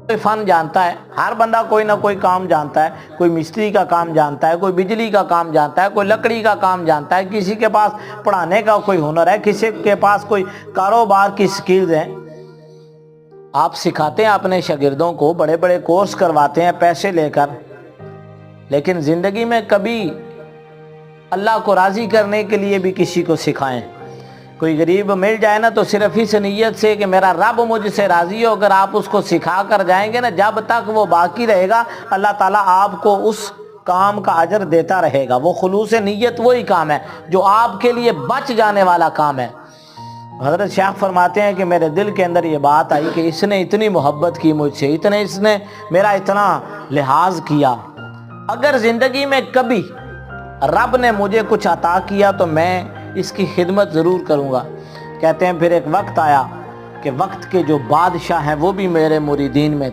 کوئی فن جانتا ہے، ہر بندہ کوئی نہ کوئی کام جانتا ہے، کوئی مستری کا کام جانتا ہے، کوئی بجلی کا کام جانتا ہے، کوئی لکڑی کا کام جانتا ہے، کسی کے پاس پڑھانے کا کوئی ہنر ہے، کسی کے پاس کوئی کاروبار کی سکلز ہیں۔ آپ سکھاتے ہیں اپنے شاگردوں کو، بڑے بڑے کورس کرواتے ہیں پیسے لے کر، لیکن زندگی میں کبھی اللہ کو راضی کرنے کے لیے بھی کسی کو سکھائیں۔ کوئی غریب مل جائے نا تو صرف اس نیت سے کہ میرا رب مجھ سے راضی ہو، اگر آپ اس کو سکھا کر جائیں گے نا، جب تک وہ باقی رہے گا اللہ تعالیٰ آپ کو اس کام کا اجر دیتا رہے گا۔ وہ خلوص نیت وہی کام ہے جو آپ کے لیے بچ جانے والا کام ہے۔ حضرت شیخ فرماتے ہیں کہ میرے دل کے اندر یہ بات آئی کہ اس نے اتنی محبت کی مجھ سے، اس نے میرا اتنا لحاظ کیا، اگر زندگی میں کبھی رب نے مجھے کچھ عطا کیا تو میں اس کی خدمت ضرور کروں گا۔ کہتے ہیں پھر ایک وقت آیا کہ وقت کے جو بادشاہ ہیں وہ بھی میرے مریدین میں